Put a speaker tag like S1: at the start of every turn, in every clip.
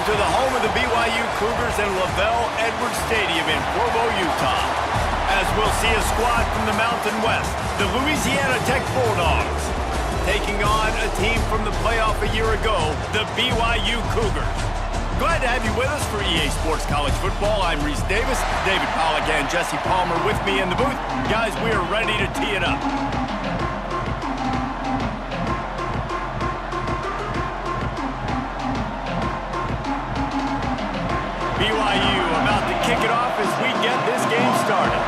S1: to the home of the BYU Cougars in Lavelle Edwards Stadium in Provo, Utah. As we'll see a squad from the Mountain West, the Louisiana Tech Bulldogs, taking on a team from the playoff a year ago, the BYU Cougars. Glad to have you with us for EA Sports College Football. I'm Reese Davis, David Pollack and Jesse Palmer with me in the booth. Guys, we are ready to tee it up. BYU about to kick it off as we get this game started.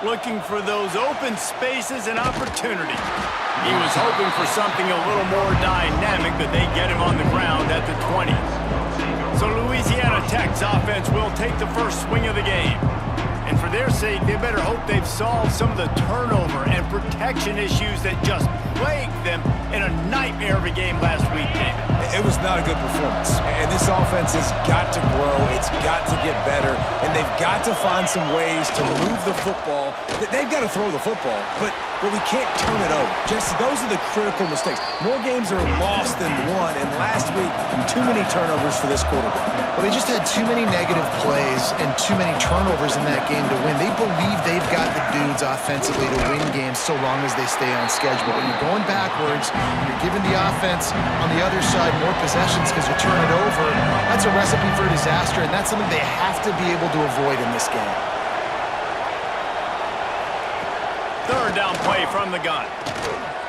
S1: Looking for those open spaces and opportunity. He was hoping for something a little more dynamic, but they get him on the ground at the 20. So Louisiana Tech's offense will take the first swing of the game. And for their sake, they better hope they've solved some of the turnover and protection issues that just plagued them in a nightmare of a game last week, David.
S2: It was not a good performance. And this offense has got to grow. It's got to get better. And they've got to find some ways to move the football. They've got to throw the football, but we can't turn it over. Jesse, those are the critical mistakes. More games are lost than won, and last week, too many turnovers for this quarterback.
S3: Well, they just had too many negative plays and too many turnovers in that game to win. They believe they've got the dudes offensively to win games so long as they stay on schedule. But when you're going backwards, when you're giving the offense on the other side more possessions because you turn it over, that's a recipe for disaster, and that's something they have to be able to avoid in this game.
S1: Third down play from the gun.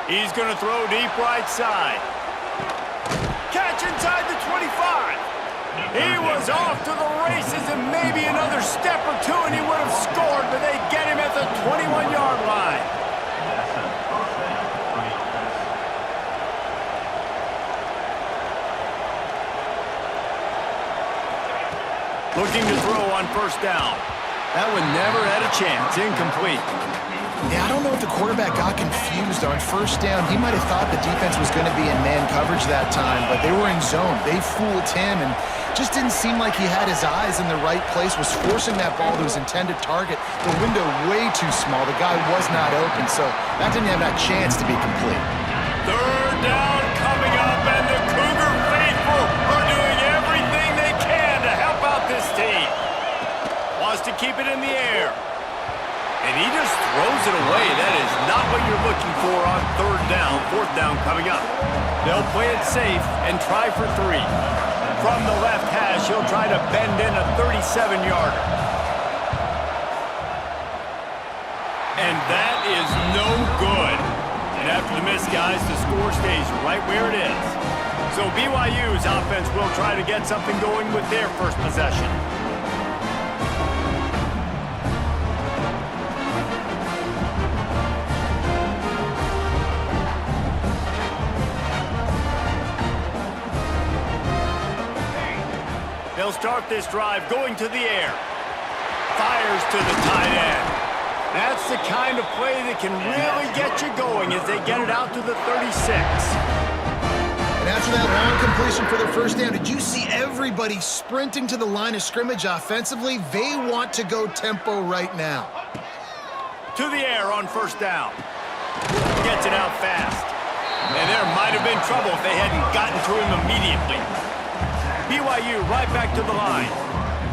S1: He's going to throw deep right side. Catch inside the 25. He was off to the races and maybe another step or two and he would have scored, but they get him at the 21-yard line. Looking to throw on first down. That one never had a chance. Incomplete.
S3: Yeah, I don't know if the quarterback got confused on first down. He might have thought the defense was going to be in man coverage that time, but they were in zone. They fooled him and just didn't seem like he had his eyes in the right place, was forcing that ball to his intended target. The window way too small. The guy was not open, so that didn't have that chance to be complete.
S1: Third down coming up, and the Cougar faithful are doing everything they can to help out this team. Wants to keep it in the air. And he just throws it away. That is not what you're looking for on third down. Fourth down coming up. They'll play it safe and try for three. From the left hash, he'll try to bend in a 37-yarder. And that is no good. And after the miss, guys, the score stays right where it is. So BYU's offense will try to get something going with their first possession. They'll start this drive going to the air. Fires to the tight end. That's the kind of play that can really get you going as they get it out to the 36.
S3: And after that long completion for their first down, did you see everybody sprinting to the line of scrimmage offensively? They want to go tempo right now.
S1: To the air on first down. Gets it out fast. And there might have been trouble if they hadn't gotten to him immediately. BYU right back to the line.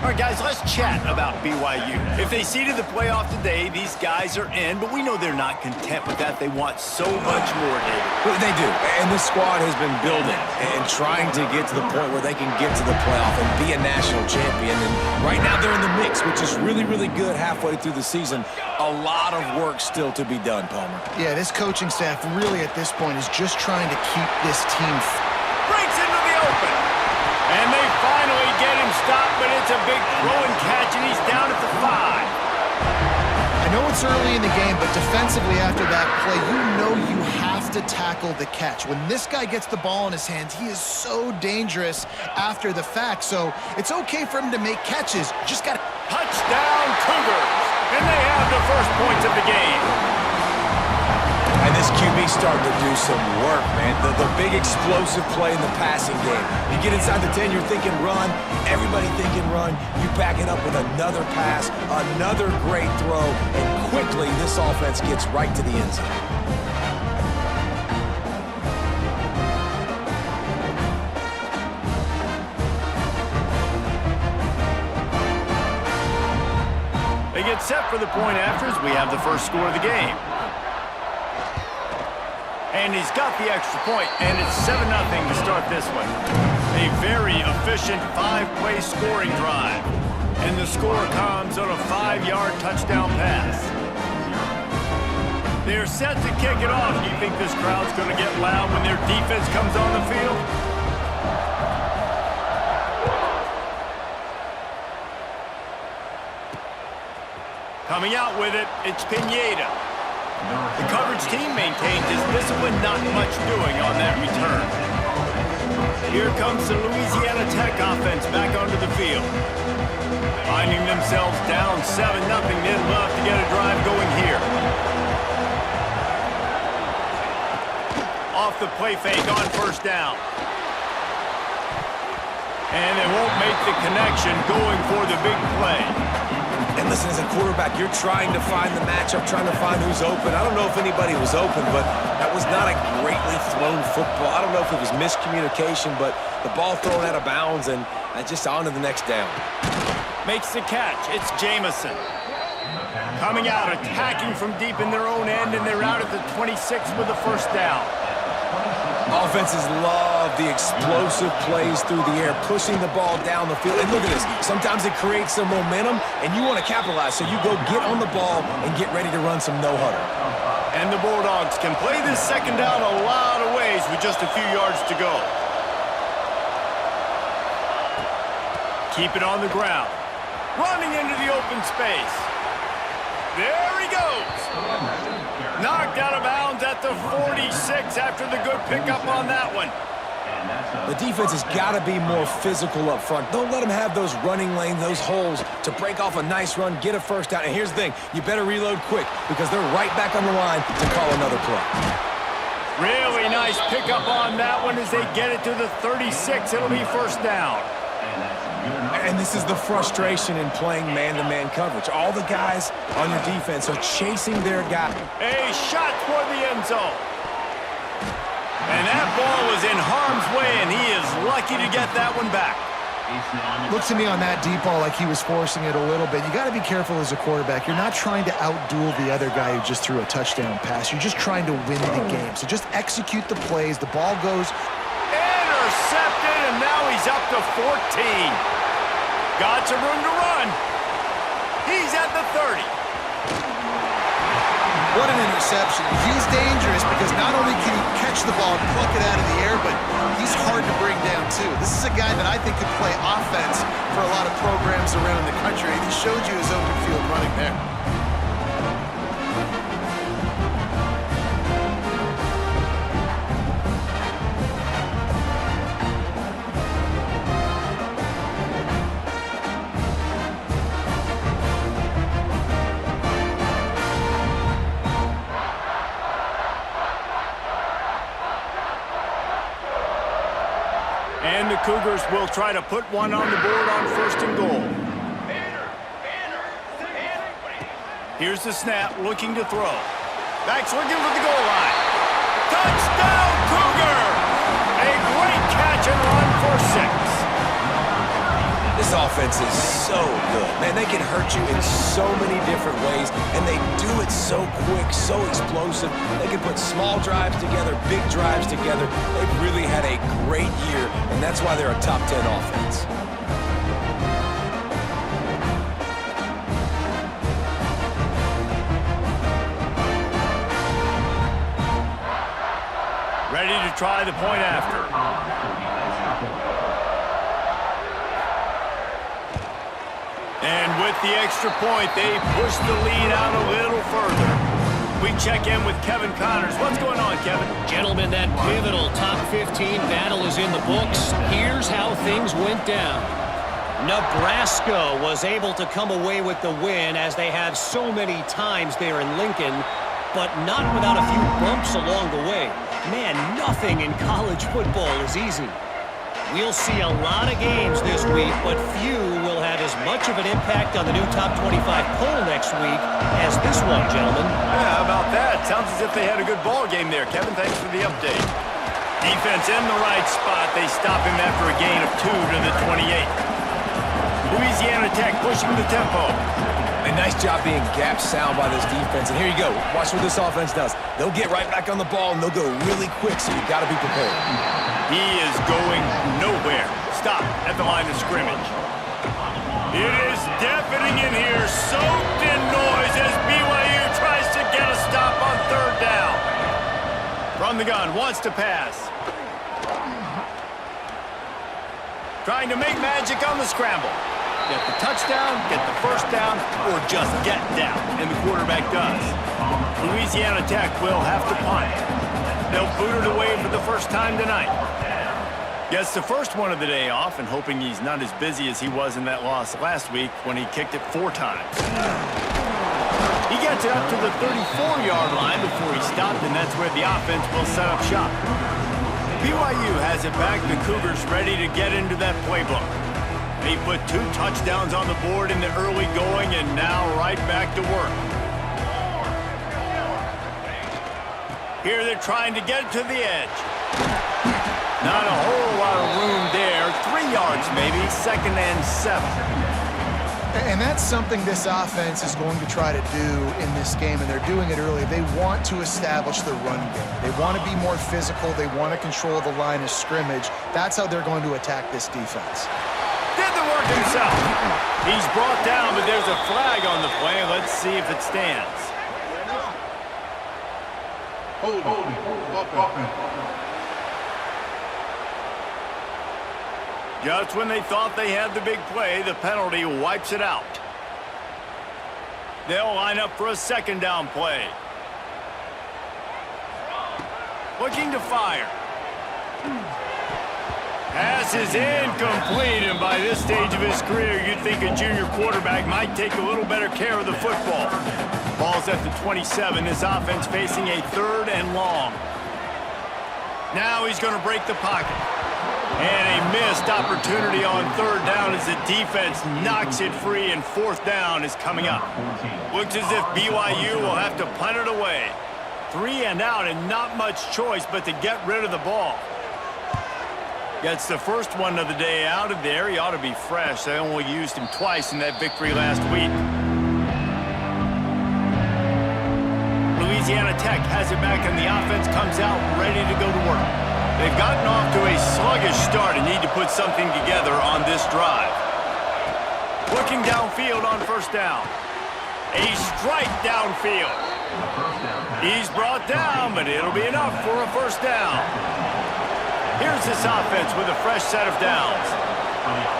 S1: All right, guys, let's chat about BYU. If they seeded the playoff today, these guys are in, but we know they're not content with that. They want so much more, David.
S2: Well, they do, and this squad has been building and trying to get to the point where they can get to the playoff and be a national champion. And right now they're in the mix, which is really, really good halfway through the season. A lot of work still to be done, Palmer.
S3: Yeah, this coaching staff really at this point is just trying to keep this team.
S1: Breaks into the open. And they finally get him stopped, but it's a big throw and catch, and he's down at the 5.
S3: I know it's early in the game, but defensively after that play, you know you have to tackle the catch. When this guy gets the ball in his hands, he is so dangerous after the fact. So it's okay for him to make catches. Just got to...
S1: Touchdown Cougars, and they have the first points of the game.
S2: And this QB starting to do some work, man. The big explosive play in the passing game. You get inside the 10, you're thinking run. Everybody thinking run. You back it up with another pass, another great throw, and quickly this offense gets right to the end zone.
S1: They get set for the point afters. We have the first score of the game. And he's got the extra point, and it's 7-0 to start this one. A very efficient 5-play scoring drive. And the score comes on a 5-yard touchdown pass. They're set to kick it off. Do you think this crowd's going to get loud when their defense comes on the field? Coming out with it, it's Pineda. The coverage team maintains his discipline, not much doing on that return. Here comes the Louisiana Tech offense back onto the field. Finding themselves down 7-0, they'd love to get a drive going here. Off the play fake on first down. And they won't make the connection going for the big play.
S2: And listen, as a quarterback, you're trying to find the matchup, trying to find who's open. I don't know if anybody was open, but that was not a greatly thrown football. I don't know if it was miscommunication, but the ball thrown out of bounds and just on to the next down.
S1: Makes the catch. It's Jamison. Coming out, attacking from deep in their own end, and they're out at the 26 with the first down.
S2: Offenses love the explosive plays through the air, pushing the ball down the field. And look at this. Sometimes it creates some momentum, and you want to capitalize. So you go get on the ball and get ready to run some no-huddle.
S1: And the Bulldogs can play this second down a lot of ways with just a few yards to go. Keep it on the ground. Running into the open space. There he goes. Knocked out of bounds at the 46 after the good pickup on that one.
S2: The defense has got to be more physical up front. Don't let them have those running lanes, those holes to break off a nice run, get a first down. And here's the thing, you better reload quick because they're right back on the line to call another play.
S1: Really nice pickup on that one as they get it to the 36. It'll be first down.
S2: And this is the frustration in playing man-to-man coverage. All the guys on your defense are chasing their guy.
S1: A shot toward the end zone. And that ball was in harm's way, and he is lucky to get that one back.
S3: Looked to me on that deep ball like he was forcing it a little bit. You got to be careful as a quarterback. You're not trying to outduel the other guy who just threw a touchdown pass. You're just trying to win the game. So just execute the plays. The ball goes.
S1: Intercepted, and now he's up to 14. Got some room to run. He's at the 30.
S3: What an interception. He's dangerous because not only can he catch the ball and pluck it out of the air, but he's hard to bring down, too. This is a guy that I think could play offense for a lot of programs around the country. He showed you his open field running there.
S1: And the Cougars will try to put one on the board on first and goal. Here's the snap, looking to throw. Backs looking for the goal line. Touchdown, Cougar! A great catch and run for 6.
S2: This offense is so good. Man, they can hurt you in so many different ways, and they do it so quick, so explosive. They can put small drives together, big drives together. They've really had a great year, and that's why they're a top 10 offense.
S1: Ready to try the point after. And with the extra point, they push the lead out a little further. We check in with Kevin Connors. What's going on, Kevin?
S4: Gentlemen, that pivotal top 15 battle is in the books. Here's how things went down. Nebraska was able to come away with the win as they have so many times there in Lincoln. but not without a few bumps along the way. Man, nothing in college football is easy. We'll see a lot of games this week, but few will have as much of an impact on the new top 25 poll next week as this one, gentlemen.
S1: Yeah, how about that? Sounds as if they had a good ball game there. Kevin, thanks for the update. Defense in the right spot. They stop him after a gain of 2 to the 28. Louisiana Tech pushing the tempo.
S2: A nice job being gap sound by this defense. And here you go. Watch what this offense does. They'll get right back on the ball, and they'll go really quick, so you've got to be prepared.
S1: He is going nowhere. Stop at the line of scrimmage. It is deafening in here, soaked in noise as BYU tries to get a stop on 3rd down. From the gun, wants to pass. Trying to make magic on the scramble. Get the touchdown, get the 1st down, or just get down, and the quarterback does. Louisiana Tech will have to punt. They'll boot it away for the first time tonight. Gets the first one of the day off and hoping he's not as busy as he was in that loss last week when he kicked it 4 times. He gets it up to the 34-yard line before he stopped, and that's where the offense will set up shop. BYU has it back. The Cougars ready to get into that playbook. They put 2 touchdowns on the board in the early going and now right back to work. Here they're trying to get to the edge. Not a whole lot of room there. 3 yards maybe, 2nd and 7.
S3: And that's something this offense is going to try to do in this game, and they're doing it early. They want to establish the run game. They want to be more physical. They want to control the line of scrimmage. That's how they're going to attack this defense.
S1: Did the work himself. He's brought down, but there's a flag on the play. Let's see if it stands. Just when they thought they had the big play, the penalty wipes it out. They'll line up for a 2nd down play. Looking to fire. Pass is incomplete, and by this stage of his career, you'd think a junior quarterback might take a little better care of the football. Ball's at the 27. This offense facing a 3rd and long. Now he's going to break the pocket. And a missed opportunity on 3rd down as the defense knocks it free, and 4th down is coming up. Looks as if BYU will have to punt it away. 3 and out, and not much choice but to get rid of the ball. Gets the first one of the day out of there. He ought to be fresh. They only used him twice in that victory last week. Louisiana Tech has it back, and the offense comes out ready to go to work. They've gotten off to a sluggish start and need to put something together on this drive. Looking downfield on 1st down. A strike downfield. He's brought down, but it'll be enough for a 1st down. Here's this offense with a fresh set of downs.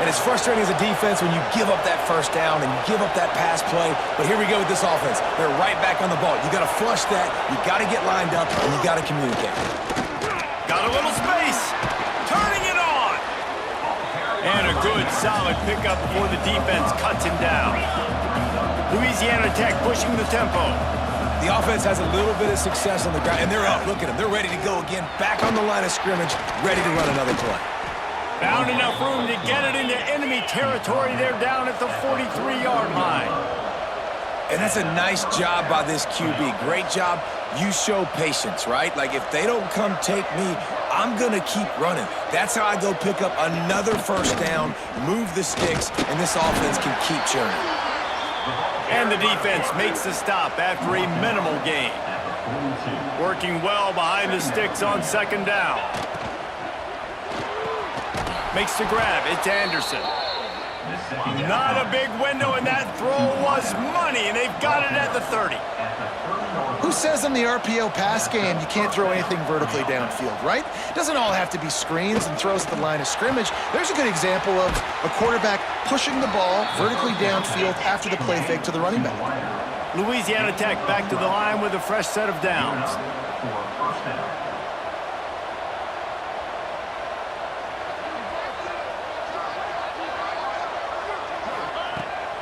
S2: And it's frustrating as a defense when you give up that 1st down and you give up that pass play. But here we go with this offense. They're right back on the ball. You got to flush that. You got to get lined up, and you got to communicate.
S1: Got a little space. Turning it on. And a good, solid pickup before the defense cuts him down. Louisiana Tech pushing the tempo.
S2: The offense has a little bit of success on the ground, and they're up. Look at them. They're ready to go again. Back on the line of scrimmage, ready to run another play.
S1: Found enough room to get it into enemy territory. They're down at the 43-yard line.
S2: And that's a nice job by this QB. Great job. You show patience, right? Like, if they don't come take me, I'm going to keep running. That's how I go pick up another 1st down, move the sticks, and this offense can keep churning.
S1: And the defense makes the stop after a minimal gain. Working well behind the sticks on 2nd down. Makes the grab. It's Anderson. Not a big window, and that throw was money, and they've got it at the 30.
S3: Who says in the RPO pass game you can't throw anything vertically downfield, right? It doesn't all have to be screens and throws at the line of scrimmage. There's a good example of a quarterback pushing the ball vertically downfield after the play fake to the running back.
S1: Louisiana Tech back to the line with a fresh set of downs.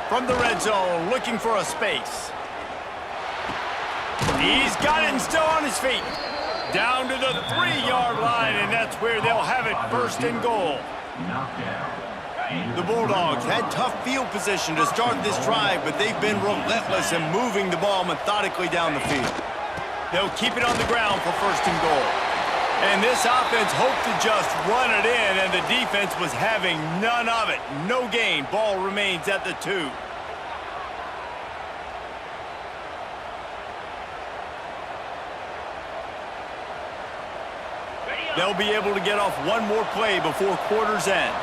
S1: From the red zone, looking for a space. He's got it and still on his feet. Down to the 3-yard line, and that's where they'll have it, first and goal. The Bulldogs had tough field position to start this drive, but they've been relentless in moving the ball methodically down the field. They'll keep it on the ground for first and goal. And this offense hoped to just run it in, and the defense was having none of it. No gain. Ball remains at the 2. They'll be able to get off one more play before quarter's end.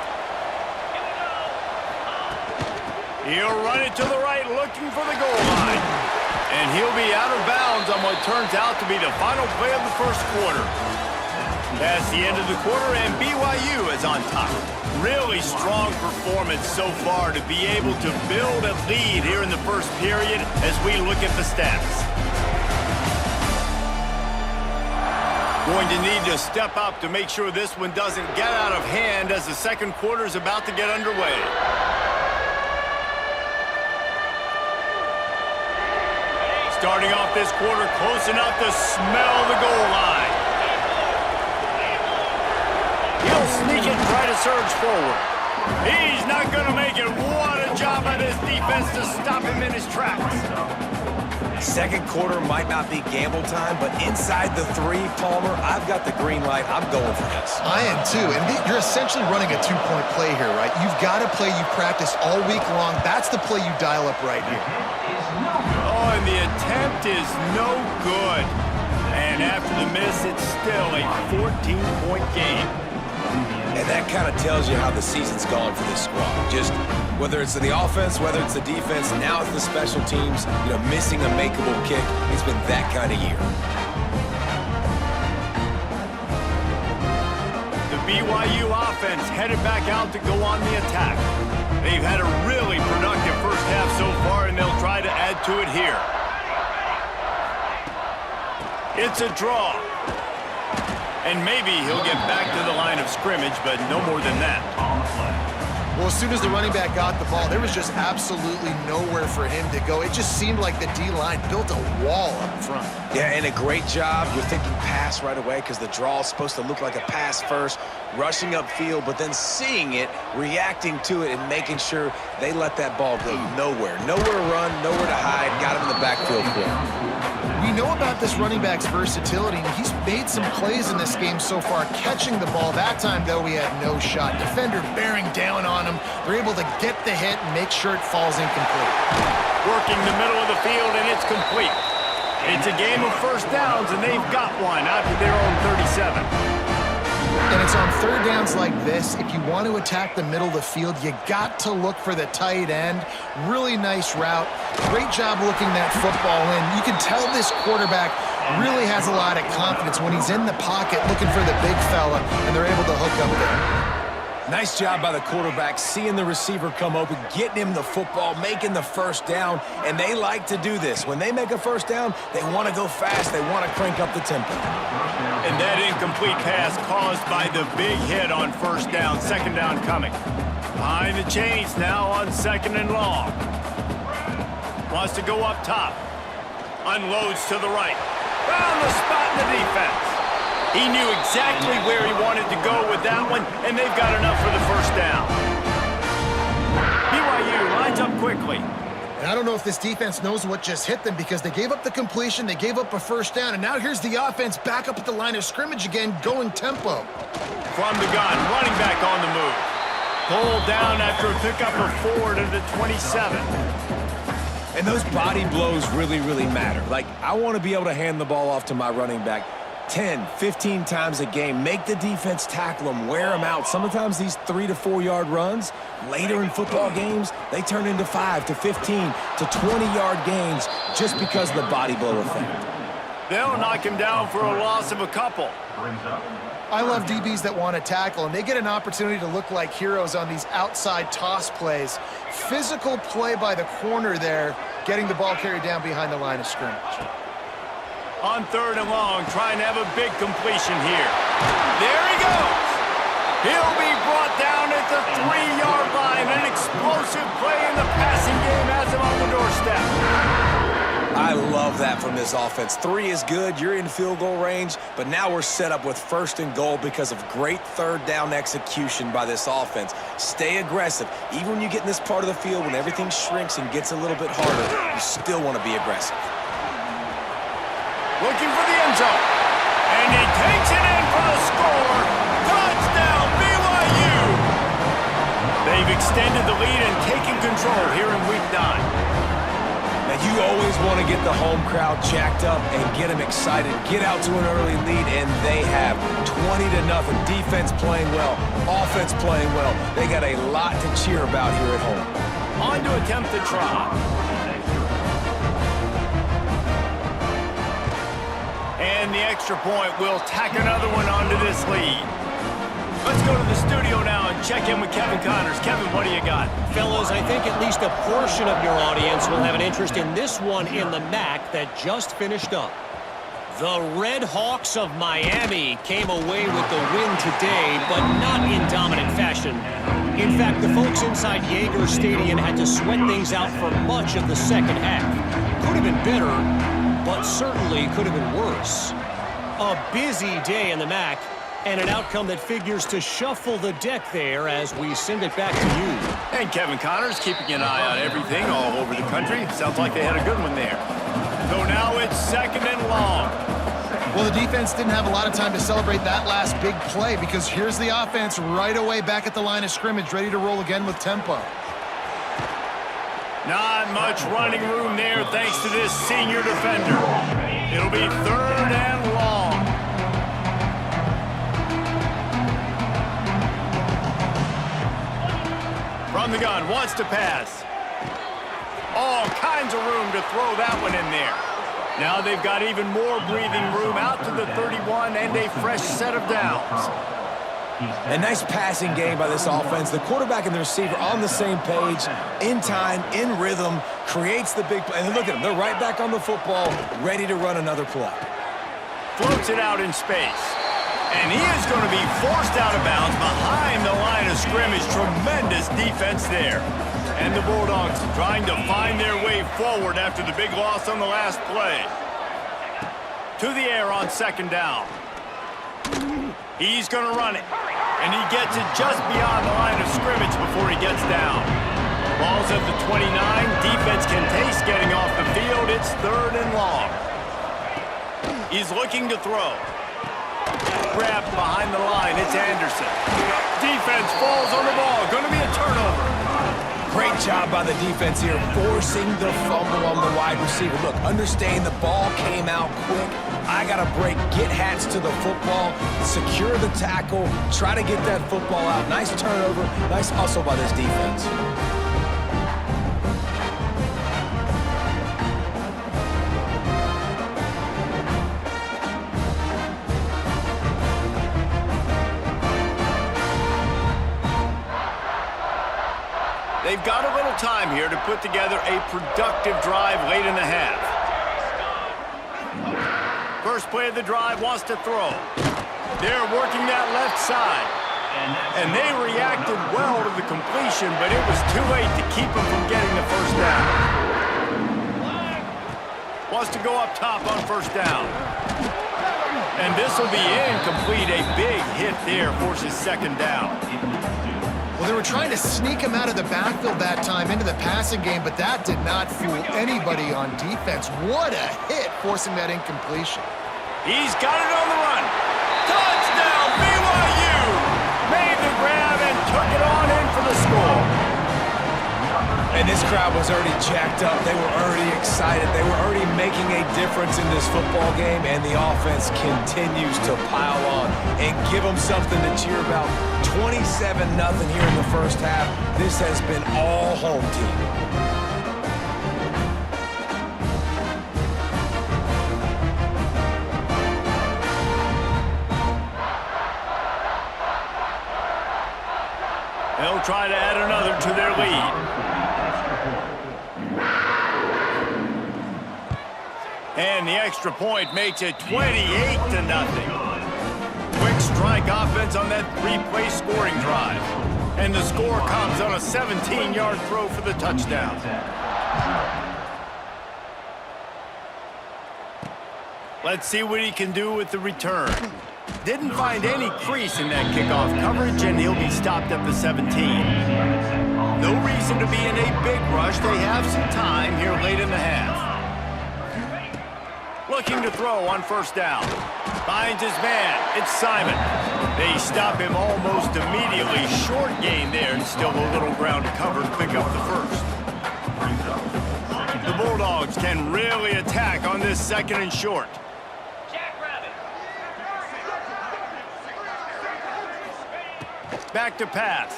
S1: He'll run it to the right, looking for the goal line. And he'll be out of bounds on what turns out to be the final play of the first quarter. That's the end of the quarter, and BYU is on top. Really strong performance so far to be able to build a lead here in the first period as we look at the stats. Going to need to step up to make sure this one doesn't get out of hand as the second quarter is about to get underway. Starting off this quarter close enough to smell the goal line. He'll sneak it and try to surge forward. He's not going to make it. What a job by this defense to stop him in his tracks.
S2: Second quarter might not be gamble time, but inside the 3, Palmer, I've got the green light. I'm going for this.
S3: I am too, and you're essentially running a 2-point play here, right? You've got a play you practice all week long. That's the play you dial up right here.
S1: Oh, and the attempt is no good. And after the miss, it's still a 14-point game.
S2: And that kind of tells you how the season's gone for this squad. Just whether it's the offense, whether it's the defense, now it's the special teams, missing a makeable kick. It's been that kind of year.
S1: The BYU offense headed back out to go on the attack. They've had a really productive first half so far, and they'll try to add to it here. It's a draw. And maybe he'll get back to the line of scrimmage, but no more than that.
S3: Well, as soon as the running back got the ball, there was just absolutely nowhere for him to go. It just seemed like the D-line built a wall up front.
S2: Yeah, and a great job. You're thinking pass right away because the draw is supposed to look like a pass first, rushing upfield, but then seeing it, reacting to it, and making sure they let that ball go nowhere. Nowhere to run, nowhere to hide. Got him in the backfield quick.
S3: We know about this running back's versatility, and he's made some plays in this game so far, catching the ball. That time, though, he had no shot. Defender bearing down on him. They're able to get the hit and make sure it falls incomplete.
S1: Working the middle of the field, and it's complete. It's a game of first downs, and they've got one out to their own 37.
S3: And it's on third downs like this. If you want to attack the middle of the field, you got to look for the tight end. Really nice route. Great job looking that football in. You can tell this quarterback really has a lot of confidence when he's in the pocket looking for the big fella, and they're able to hook up there.
S2: Nice job by the quarterback, seeing the receiver come open, getting him the football, making the first down, and they like to do this. When they make a first down, they want to go fast. They want to crank up the tempo.
S1: And that incomplete pass caused by the big hit on first down, second down coming. Behind the chains now on second and long. Wants to go up top. Unloads to the right. Found the spot in the defense. He knew exactly where he wanted to go with that one, and they've got enough for the first down. BYU lines up quickly.
S3: And I don't know if this defense knows what just hit them because they gave up the completion, they gave up a first down, and now here's the offense back up at the line of scrimmage again, going tempo.
S1: From the gun, running back on the move. Pulled down after a pickup of 4 to the 27.
S2: And those body blows really, really matter. Like, I want to be able to hand the ball off to my running back 10, 15 times a game. Make the defense tackle them, wear them out. Sometimes these 3 to 4 yard runs, later in football games, they turn into 5 to 15 to 20-yard gains just because of the body blow effect.
S1: They'll knock him down for a loss of a couple.
S3: I love DBs that want to tackle, and they get an opportunity to look like heroes on these outside toss plays. Physical play by the corner there, getting the ball carried down behind the line of scrimmage.
S1: On third and long, trying to have a big completion here. There he goes. He'll be brought down at the 3-yard line. An explosive play in the passing game has him on the doorstep.
S2: I love that from this offense. 3 is good. You're in field goal range, but now we're set up with 1st and goal because of great third down execution by this offense. Stay aggressive. Even when you get in this part of the field, when everything shrinks and gets a little bit harder, you still want to be aggressive.
S1: Looking for the end zone. And he takes it in for the score. Touchdown, BYU! They've extended the lead and taken control here in Week 9.
S2: Now, you always want to get the home crowd jacked up and get them excited. Get out to an early lead, and they have 20-0. Defense playing well, offense playing well. They got a lot to cheer about here at home.
S1: On to attempt the try. And the extra point will tack another one onto this lead. Let's go to the studio now and check in with Kevin Connors. Kevin, what do you got?
S4: Fellas, I think at least a portion of your audience will have an interest in this one in the MAC that just finished up. The Red Hawks of Miami came away with the win today, but not in dominant fashion. In fact, the folks inside Yager Stadium had to sweat things out for much of the second half. Could have been better, but certainly could have been worse. A busy day in the MAC, and an outcome that figures to shuffle the deck there as we send it back to you.
S1: And Kevin Connors keeping an eye on everything all over the country. Sounds like they had a good one there. So now it's 2nd and long.
S3: Well, the defense didn't have a lot of time to celebrate that last big play because here's the offense right away back at the line of scrimmage, ready to roll again with tempo.
S1: Not much running room there thanks to this senior defender. It'll be 3rd and long. From the gun, wants to pass. All kinds of room to throw that one in there. Now they've got even more breathing room out to the 31 and a fresh set of downs.
S2: A nice passing game by this offense. The quarterback and the receiver on the same page, in time, in rhythm, creates the big play. And look at them. They're right back on the football, ready to run another play.
S1: Floats it out in space. And he is going to be forced out of bounds behind the line of scrimmage. Tremendous defense there. And the Bulldogs trying to find their way forward after the big loss on the last play. To the air on 2nd down. He's going to run it. And he gets it just beyond the line of scrimmage before he gets down. Ball's at the 29. Defense can taste getting off the field. It's 3rd and long. He's looking to throw. Grabbed behind the line. It's Anderson. Defense falls on the ball. Going to be a turnover.
S2: Great job by the defense here, forcing the fumble on the wide receiver. Look, understand the ball came out quick. I got to break, get hats to the football, secure the tackle, try to get that football out. Nice turnover, nice hustle by this defense.
S1: They've got a little time here to put together a productive drive late in the half. First play of the drive, wants to throw. They're working that left side. And they reacted well to the completion, but it was too late to keep them from getting the first down. Wants to go up top on 1st down. And this will be incomplete. A big hit there forces 2nd down.
S3: Well, they were trying to sneak him out of the backfield that time into the passing game, but that did not fool anybody on defense. What a hit, forcing that incompletion.
S1: He's got it on the run. Touchdown, BYU! Made the grab and took it on in for the score.
S2: And this crowd was already jacked up. They were already excited. They were already making a difference in this football game, and the offense continues to pile on and give them something to cheer about. 27-0 here in the first half. This has been all home team.
S1: They'll try to add another to their lead. And the extra point makes it 28-0. Quick strike offense on that 3-play scoring drive. And the score comes on a 17-yard throw for the touchdown. Let's see what he can do with the return. Didn't find any crease in that kickoff coverage, and he'll be stopped at the 17. No reason to be in a big rush. They have some time here late in the half. Looking to throw on first down. Finds his man. It's Simon. They stop him almost immediately. Short gain there, and still a little ground to cover to pick up the first. The Bulldogs can really attack on this 2nd and short. Back to pass.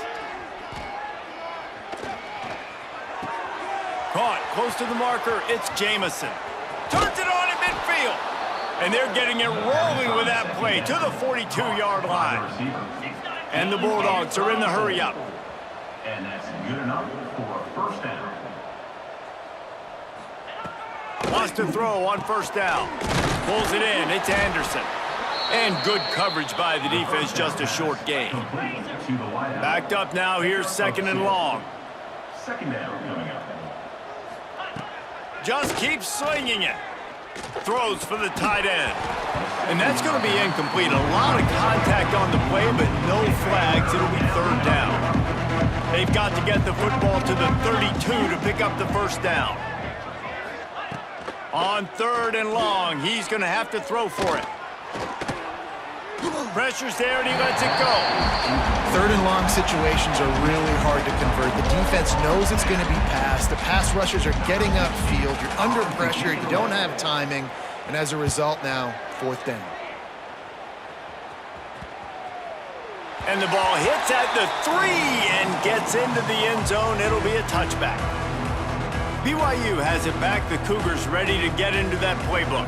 S1: Caught close to the marker. It's Jamison. Turns it on in midfield. And they're getting it rolling with that play to the 42-yard line. And the Bulldogs are in the hurry-up.
S5: And that's good enough for a first down.
S1: Wants to throw on first down. Pulls it in. It's Anderson. And good coverage by the defense, just a short gain. Backed up now, here's 2nd and long.
S5: Second down coming up.
S1: Just keeps slinging it. Throws for the tight end. And that's going to be incomplete. A lot of contact on the play, but no flags. It'll be 3rd down. They've got to get the football to the 32 to pick up the first down. On 3rd and long, he's going to have to throw for it. Pressure's there, and he lets it go.
S3: 3rd and long situations are really hard to convert. The defense knows it's going to be passed. The pass rushers are getting upfield. You're under pressure. You don't have timing. And as a result now, 4th down.
S1: And the ball hits at the 3 and gets into the end zone. It'll be a touchback. BYU has it back. The Cougars ready to get into that playbook.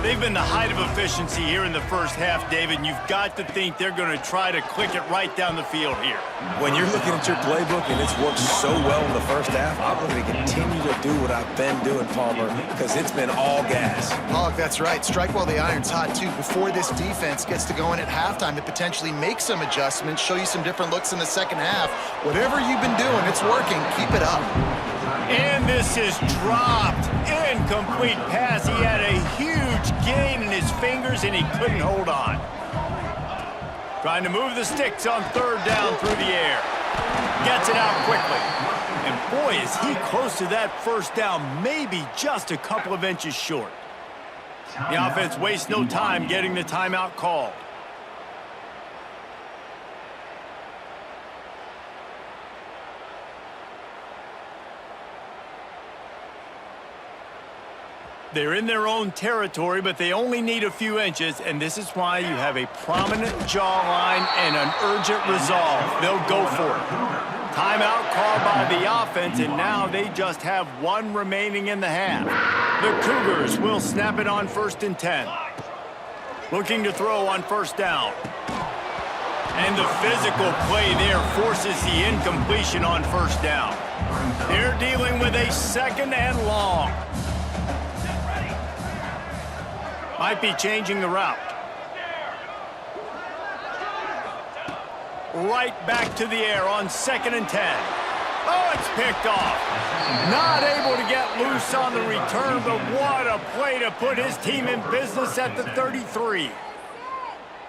S1: They've been the height of efficiency here in the first half, David, and you've got to think they're going to try to click it right down the field here.
S2: When you're looking at your playbook and it's worked so well in the first half, I'm going to continue to do what I've been doing, Palmer, because it's been all gas.
S3: Pollock, that's right. Strike while the iron's hot, too. Before this defense gets to going at halftime to potentially make some adjustments, show you some different looks in the second half. Whatever you've been doing, it's working. Keep it up.
S1: And this is dropped. Incomplete pass. He had a huge gain in his fingers, and he couldn't hold on. Trying to move the sticks on 3rd down through the air. Gets it out quickly. And boy, is he close to that first down, maybe just a couple of inches short. The offense wastes no time getting the timeout called. They're in their own territory, but they only need a few inches, and this is why you have a prominent jawline and an urgent resolve. They'll go for it. Timeout called by the offense, and now they just have 1 remaining in the half. The Cougars will snap it on 1st and 10. Looking to throw on first down. And the physical play there forces the incompletion on first down. They're dealing with a 2nd and long. Might be changing the route. Right back to the air on 2nd and 10. Oh, it's picked off. Not able to get loose on the return, but what a play to put his team in business at the 33.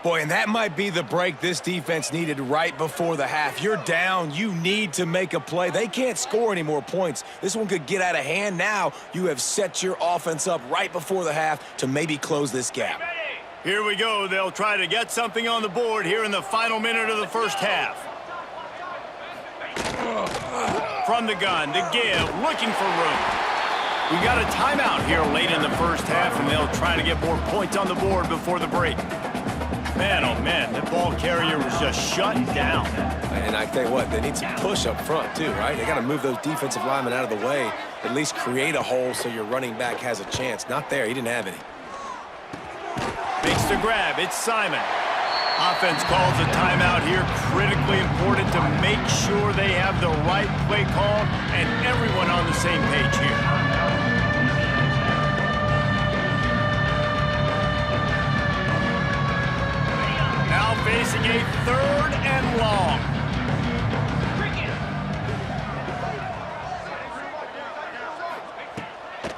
S2: Boy, and that might be the break this defense needed right before the half. You're down. You need to make a play. They can't score any more points. This one could get out of hand. Now you have set your offense up right before the half to maybe close this gap.
S1: Here we go. They'll try to get something on the board here in the final minute of the first half. From the gun to give, looking for room. We got a timeout here late in the first half, and they'll try to get more points on the board before the break. Man, oh man, the ball carrier was just shut down.
S2: And I tell you what, they need some push up front too, right? They got to move those defensive linemen out of the way, at least create a hole so your running back has a chance. Not there, he didn't have any.
S1: Makes the grab, it's Simon. Offense calls a timeout here, critically important to make sure they have the right play call and everyone on the same page here. Now facing a 3rd and long.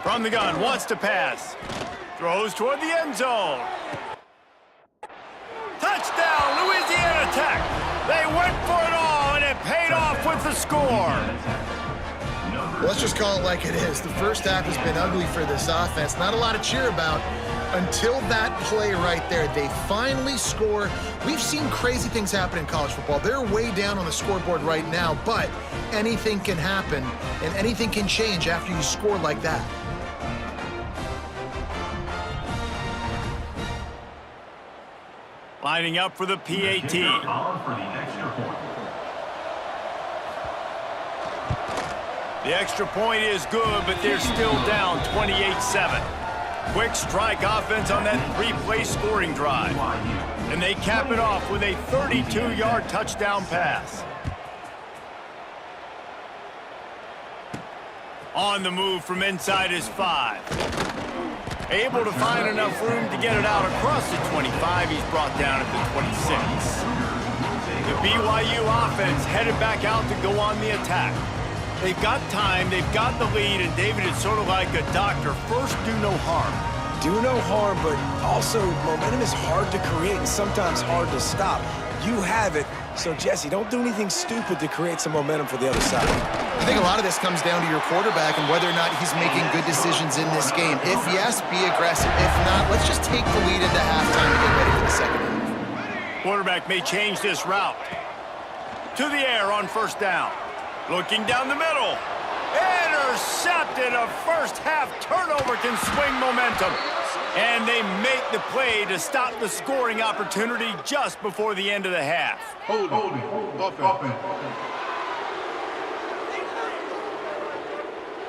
S1: From the gun, wants to pass. Throws toward the end zone. Touchdown, Louisiana Tech. They went for it all, and it paid off with the score.
S3: Let's just call it like it is. The first half has been ugly for this offense. Not a lot to cheer about until that play right there. They finally score. We've seen crazy things happen in college football. They're way down on the scoreboard right now, but anything can happen, and anything can change after you score like that.
S1: Lining up for the PAT. The extra point is good, but they're still down 28-7. Quick strike offense on that three-play scoring drive. And they cap it off with a 32-yard touchdown pass. On the move from inside his 5. Able to find enough room to get it out across the 25. He's brought down at the 26. The BYU offense headed back out to go on the attack. They've got time, they've got the lead, and David is sort of like a doctor. First, do no harm.
S2: Do no harm, but also momentum is hard to create and sometimes hard to stop. You have it, so Jesse, don't do anything stupid to create some momentum for the other side.
S3: I think a lot of this comes down to your quarterback and whether or not he's making good decisions in this game. If yes, be aggressive. If not, let's just take the lead into halftime and get ready for the second half.
S1: Quarterback may change this route. To the air on first down. Looking down the middle. Intercepted. A first half turnover can swing momentum. And they make the play to stop the scoring opportunity just before the end of the half.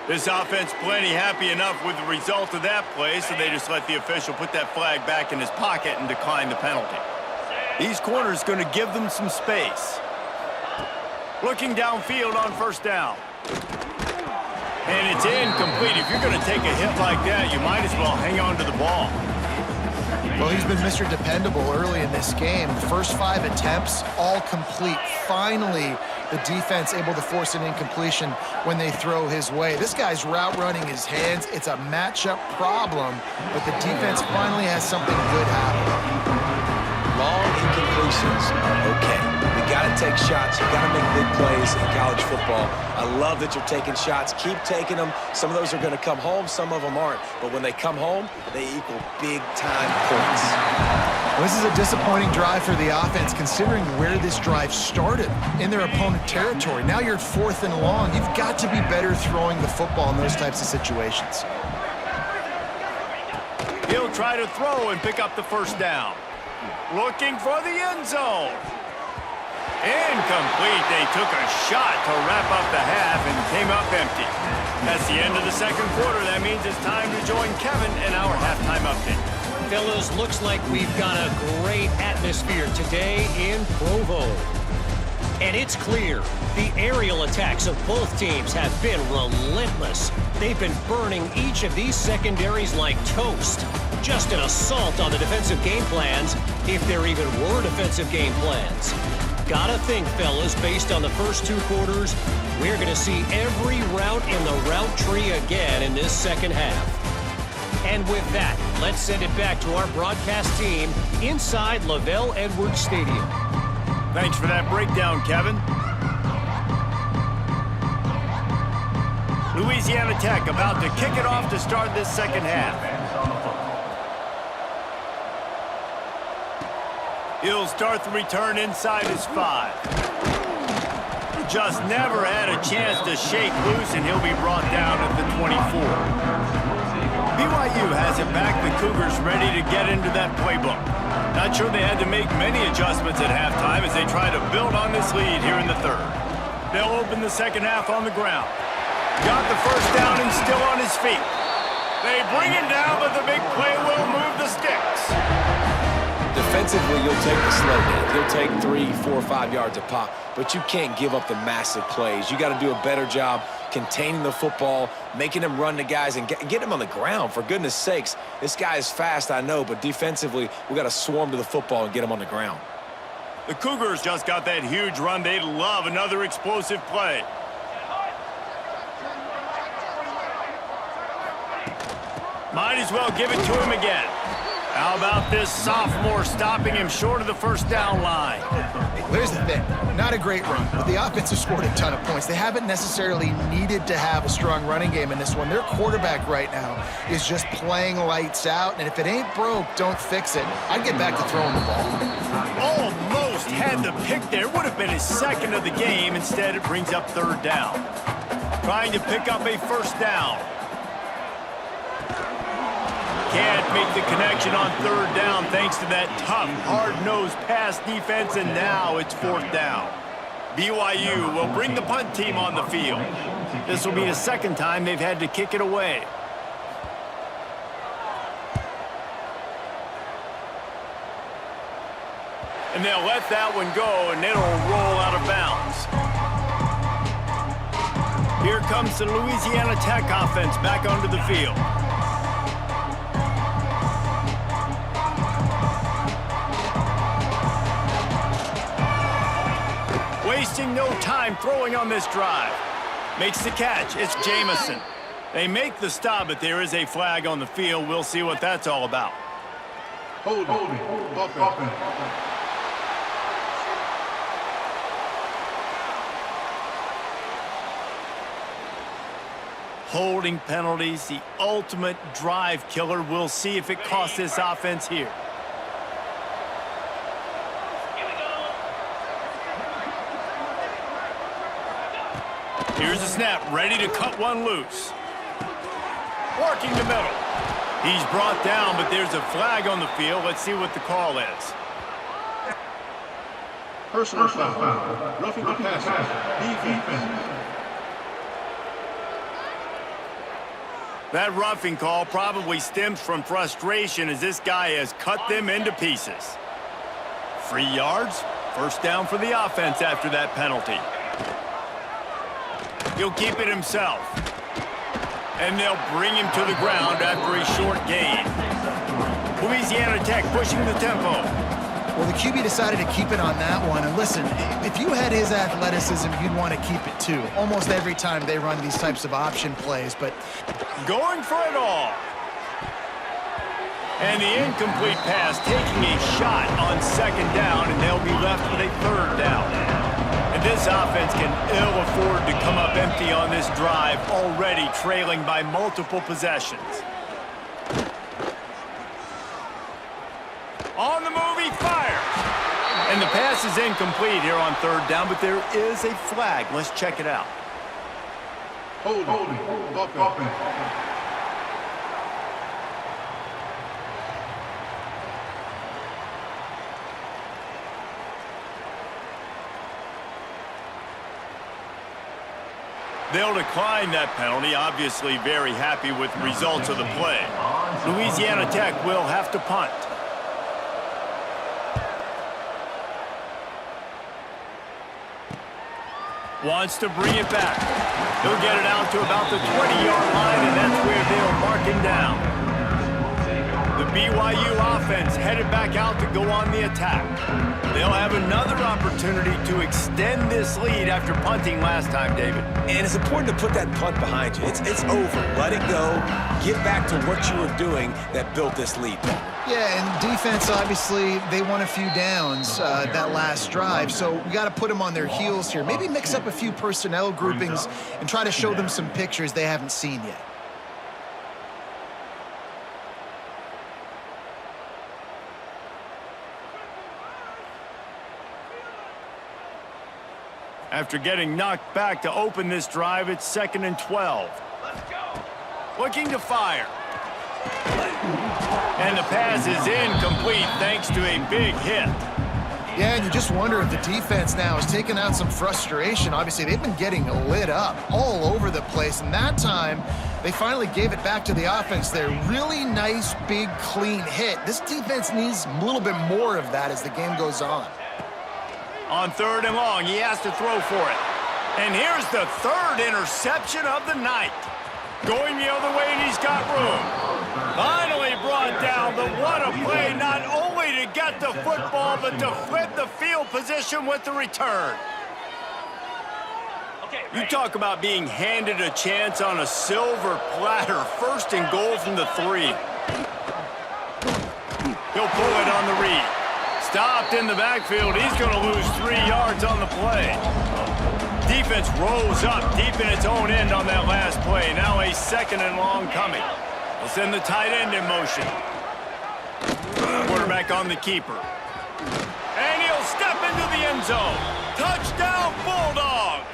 S1: This offense plenty happy enough with the result of that play, so they just let the official put that flag back in his pocket and decline the penalty. These corners going to give them some space. Looking downfield on first down. And it's incomplete. If you're going to take a hit like that, you might as well hang on to the ball.
S3: Well, he's been Mr. Dependable early in this game. The first 5 attempts, all complete. Finally, the defense able to force an incompletion when they throw his way. This guy's route running his hands. It's a matchup problem, but the defense finally has something good happen.
S2: Long incompletions are okay. You got to take shots. You got to make big plays in college football. I love that you're taking shots. Keep taking them. Some of those are going to come home. Some of them aren't. But when they come home, they equal big-time points.
S3: Well, this is a disappointing drive for the offense, considering where this drive started in their opponent territory. Now you're at 4th and long. You've got to be better throwing the football in those types of situations.
S1: He'll try to throw and pick up the first down. Looking for the end zone. Incomplete. They took a shot to wrap up the half and came up empty. That's the end of the second quarter. That means it's time to join Kevin in our halftime update.
S4: Fellas, looks like we've got a great atmosphere today in Provo. And it's clear, the aerial attacks of both teams have been relentless. They've been burning each of these secondaries like toast. Just an assault on the defensive game plans, if there even were defensive game plans. Gotta think, fellas, based on the first 2 quarters, we're going to see every route in the route tree again in this second half. And with that, let's send it back to our broadcast team inside Lavelle Edwards Stadium.
S1: Thanks for that breakdown, Kevin. Louisiana Tech about to kick it off to start this second half. He'll start the return inside his 5. Just never had a chance to shake loose, and he'll be brought down at the 24. BYU has it back. The Cougars ready to get into that playbook. Not sure they had to make many adjustments at halftime as they try to build on this lead here in the third. They'll open the second half on the ground. Got the first down and still on his feet. They bring him down, but the big play will move the sticks.
S2: Defensively, you'll take the slow down. You'll take 3, 4, 5 yards a pop, but you can't give up the massive plays. You got to do a better job containing the football, making them run the guys, and get them on the ground. For goodness sakes, this guy is fast, I know, but defensively, we got to swarm to the football and get him on the ground.
S1: The Cougars just got that huge run. They'd love another explosive play. Might as well give it to him again. How about this sophomore stopping him short of the first down line?
S3: There's the thing. Not a great run, but the offense has scored a ton of points. They haven't necessarily needed to have a strong running game in this one. Their quarterback right now is just playing lights out, and if it ain't broke, don't fix it. I'd get back to throwing the ball.
S1: Almost had the pick there. Would have been his second of the game. Instead, it brings up third down. Trying to pick up a first down. Can't make the connection on third down thanks to that tough, hard-nosed pass defense, and now it's fourth down. BYU will bring the punt team on the field. This will be the second time they've had to kick it away. And they'll let that one go, and it'll roll out of bounds. Here comes the Louisiana Tech offense back onto the field. Wasting no time throwing on this drive. Makes the catch. It's Jamison. They make the stop, but there is a flag on the field. We'll see what that's all about.
S6: Holding.
S1: Holding penalties, the ultimate drive killer. We'll see if it costs this offense here. Here's the snap, ready to cut one loose. Working the middle. He's brought down, but there's a flag on the field. Let's see what the call is.
S6: Personal foul. Roughing the passer. Defense.
S1: That roughing call probably stems from frustration as this guy has cut them into pieces. 3 yards, first down for the offense after that penalty. He'll keep it himself. And they'll bring him to the ground after a short gain. Louisiana Tech pushing the tempo.
S3: Well, the QB decided to keep it on that one. And listen, if you had his athleticism, you'd want to keep it too. Almost every time they run these types of option plays, but
S1: going for it all. And the incomplete pass taking a shot on second down, and they'll be left with a third down. And this offense can ill afford to come up empty on this drive, already trailing by multiple possessions. On the move, he fires. And the pass is incomplete here on third down, but there is a flag. Let's check it out.
S6: Holding.
S1: They'll decline that penalty, obviously very happy with the results of the play. Louisiana Tech will have to punt. Wants to bring it back. He'll get it out to about the 20-yard line, and that's where they'll mark him down. The BYU offense headed back out to go on the attack. They'll have another opportunity to extend this lead after punting last time, David.
S2: And it's important to put that punt behind you. It's over. Let it go. Get back to what you were doing that built this lead.
S3: yeah, and defense, obviously, they won a few downs that last drive, so we got to put them on their heels here. Maybe mix up a few personnel groupings and try to show them some pictures they haven't seen yet.
S1: After getting knocked back to open this drive, it's 2nd and 12. Let's go. Looking to fire. And the pass is incomplete thanks to a big hit.
S3: Yeah, and you just wonder if the defense now is taking out some frustration. Obviously, they've been getting lit up all over the place, and that time they finally gave it back to the offense there. Really nice, big, clean hit. This defense needs a little bit more of that as the game goes on.
S1: On 3rd and long, he has to throw for it. And here's the 3rd interception of the night. Going the other way, and he's got room. Finally brought down, but what a play, not only to get the football, but to flip the field position with the return. You talk about being handed a chance on a silver platter. First and goal from the 3. He'll pull it on the read. Stopped in the backfield. He's going to lose 3 yards on the play. Defense rolls up deep in its own end on that last play. Now a 2nd and long coming. They'll send the tight end in motion. Quarterback on the keeper. And he'll step into the end zone. Touchdown, Bulldogs!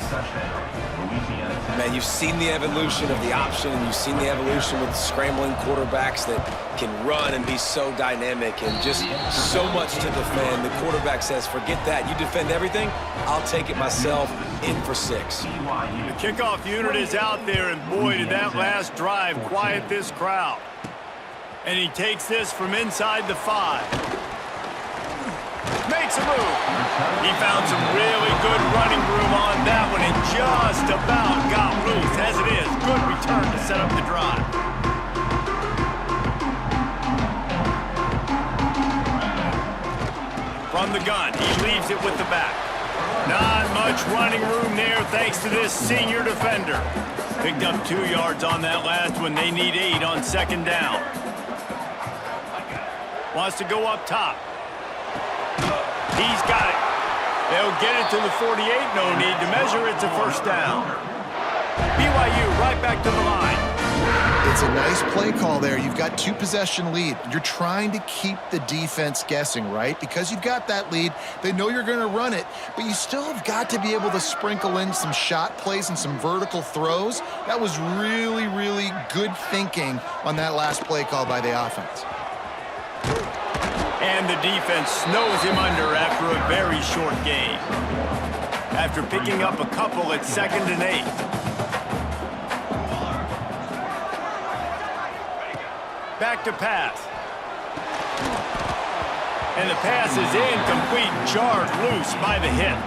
S2: Man, you've seen the evolution of the option, and you've seen the evolution with scrambling quarterbacks that can run and be so dynamic and just so much to defend. The quarterback says, forget that. You defend everything, I'll take it myself. In for 6.
S1: The kickoff unit is out there, and boy, did that last drive quiet this crowd. And he takes this from inside the 5. Makes a move. He found some really good running room on that one and just about got loose. As it is, good return to set up the drive. From the gun, he leaves it with the back. Not much running room there thanks to this senior defender. Picked up 2 yards on that last one. They need 8 on 2nd down. Wants to go up top. He's got it. They'll get it to the 48. No need to measure. It's a 1st down. BYU right back to the line.
S3: It's a nice play call there. You've got 2-possession lead. You're trying to keep the defense guessing, right? Because you've got that lead. They know you're going to run it, but you still have got to be able to sprinkle in some shot plays and some vertical throws. That was really, really good thinking on that last play call by the offense.
S1: And the defense snows him under after a very short game. After picking up a couple at 2nd and 8. Back to pass. And the pass is incomplete, jarred loose by the hit.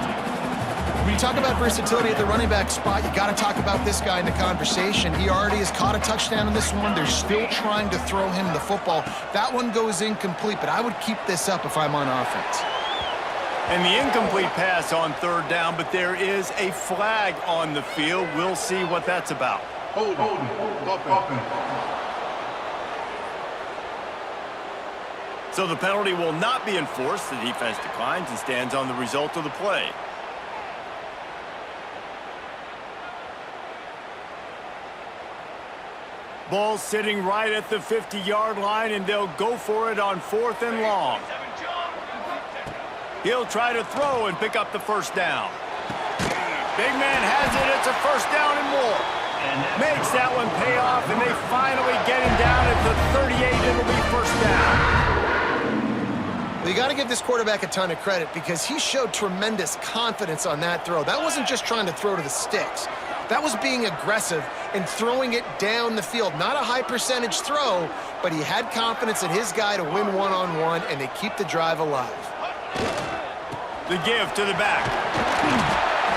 S3: When you talk about versatility at the running back spot, you got to talk about this guy in the conversation. He already has caught a touchdown in this one. They're still trying to throw him the football. That one goes incomplete, but I would keep this up if I'm on offense.
S1: And the incomplete pass on 3rd down, but there is a flag on the field. We'll see what that's about.
S6: Hold.
S1: So the penalty will not be enforced. The defense declines and stands on the result of the play. Ball sitting right at the 50-yard line, and they'll go for it on 4th and long. He'll try to throw and pick up the 1st down. Big man has it. It's a 1st down and more. Makes that one pay off, and they finally get him down at the 38. It'll be 1st down.
S3: Well, you got to give this quarterback a ton of credit because he showed tremendous confidence on that throw. That wasn't just trying to throw to the sticks. That was being aggressive and throwing it down the field. Not a high percentage throw, but he had confidence in his guy to win one-on-one, and they keep the drive alive.
S1: The give to the back.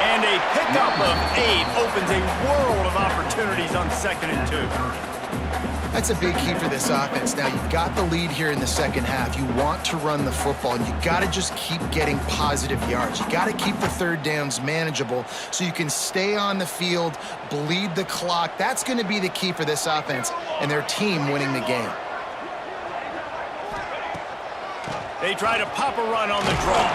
S1: And a pickup of 8 opens a world of opportunities on 2nd and 2.
S3: That's a big key for this offense. Now, you've got the lead here in the 2nd half. You want to run the football, and you got to just keep getting positive yards. You got to keep the 3rd downs manageable so you can stay on the field, bleed the clock. That's going to be the key for this offense and their team winning the game.
S1: They try to pop a run on the draw.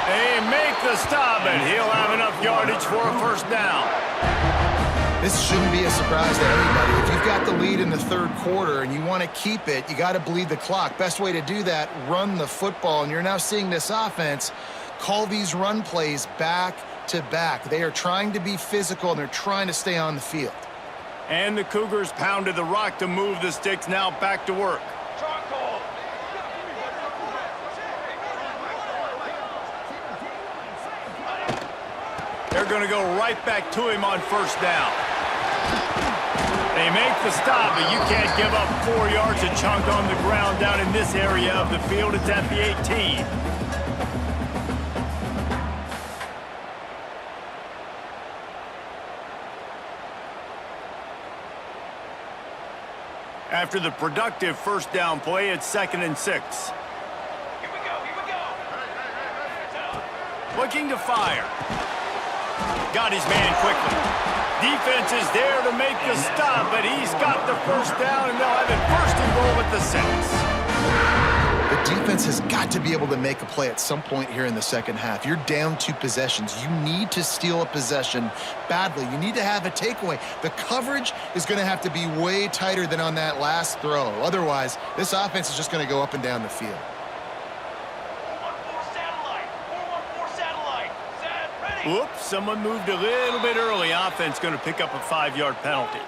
S1: They make the stop, and he'll have enough yardage for a 1st down.
S3: This shouldn't be a surprise to anybody. If you've got the lead in the 3rd quarter and you want to keep it, you got to bleed the clock. Best way to do that, run the football. And you're now seeing this offense call these run plays back to back. They are trying to be physical, and they're trying to stay on the field.
S1: And the Cougars pounded the rock to move the sticks. Now back to work. They're going to go right back to him on 1st down. They make the stop, but you can't give up 4 yards a chunk on the ground down in this area of the field. It's at the 18. After the productive 1st down play, it's 2nd and 6. Looking to fire. Got his man quickly. Defense is there to make the stop, but he's got the first down, and they'll have it first and goal at the 6.
S3: The defense has got to be able to make a play at some point here in the second half. You're down 2 possessions. You need to steal a possession badly. You need to have a takeaway. The coverage is going to have to be way tighter than on that last throw. Otherwise, this offense is just going to go up and down the field.
S1: Whoops, someone moved a little bit early. Offense going to pick up a 5-yard penalty.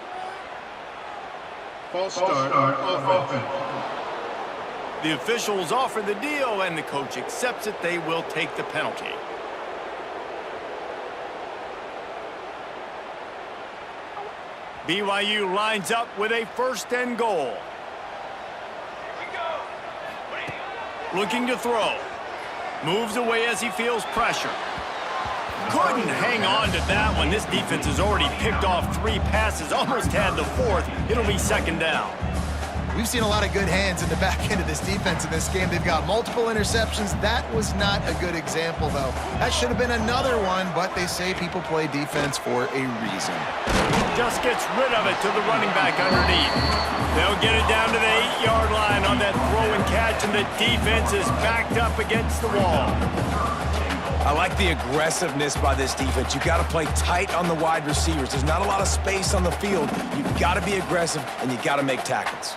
S6: False start on offense.
S1: The officials offer the deal, and the coach accepts it. They will take the penalty. BYU lines up with a first and goal. Looking to throw. Moves away as he feels pressure. Couldn't hang on to that one. This defense has already picked off 3 passes, almost had the 4th. It'll be second down.
S3: We've seen a lot of good hands in the back end of this defense in this game. They've got multiple interceptions. That was not a good example, though. That should have been another one, but they say people play defense for a reason.
S1: Just gets rid of it to the running back underneath. They'll get it down to the 8-yard line on that throw and catch, and the defense is backed up against the wall.
S2: I like the aggressiveness by this defense. You've got to play tight on the wide receivers. There's not a lot of space on the field. You've got to be aggressive, and you've got to make tackles.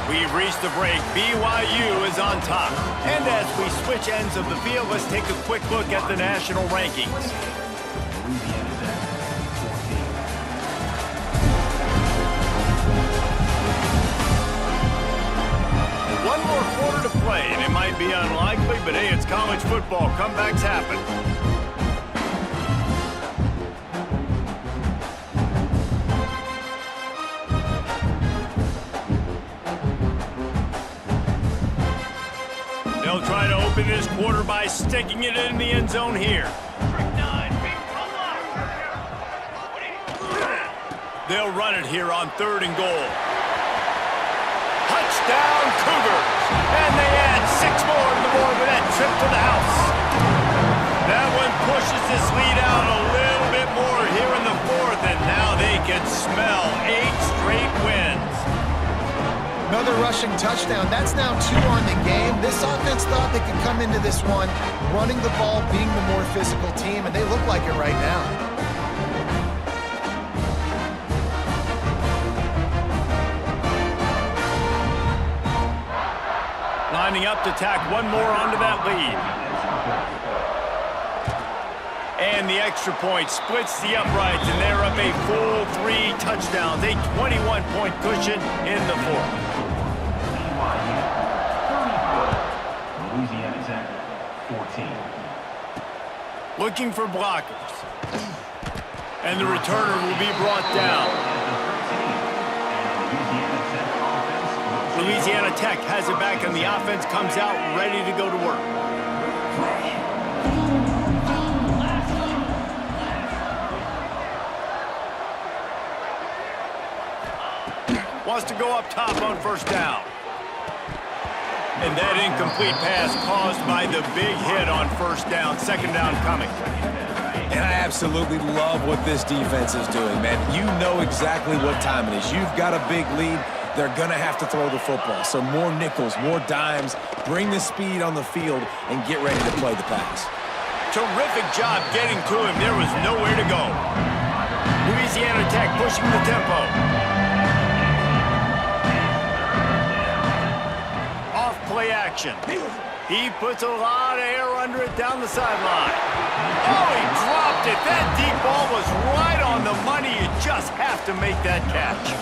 S1: We've reached the break. BYU is on top. And as we switch ends of the field, let's take a quick look at the national rankings. One more quarter to play, and it might be unlikely, but hey, it's college football. Comebacks happen. They'll try to open this quarter by sticking it in the end zone here. They'll run it here on 3rd and goal. Touchdown, Cougars! And they add 6 more to the board with that trip to the house. That one pushes this lead out a little bit more here in the 4th, and now they can smell 8 straight wins.
S3: Another rushing touchdown. That's now 2 on the game. This offense thought they could come into this one running the ball, being the more physical team, and they look like it right now.
S1: Lining up to tack one more onto that lead. And the extra point splits the uprights, and they're up a full 3 touchdowns, a 21-point cushion in the 4th.
S5: Louisiana Tech, 14.
S1: Looking for blockers. And the returner will be brought down. Louisiana Tech has it back, and the offense comes out ready to go to work. Wants to go up top on 1st down. And that incomplete pass caused by the big hit on 1st down. 2nd down coming.
S2: And I absolutely love what this defense is doing, man. You know exactly what time it is. You've got a big lead. They're going to have to throw the football. So more nickels, more dimes, bring the speed on the field, and get ready to play the pass.
S1: Terrific job getting to him. There was nowhere to go. Louisiana Tech pushing the tempo. Off play action. He puts a lot of air under it down the sideline. Oh, he dropped it. That deep ball was right on the money. You just have to make that catch.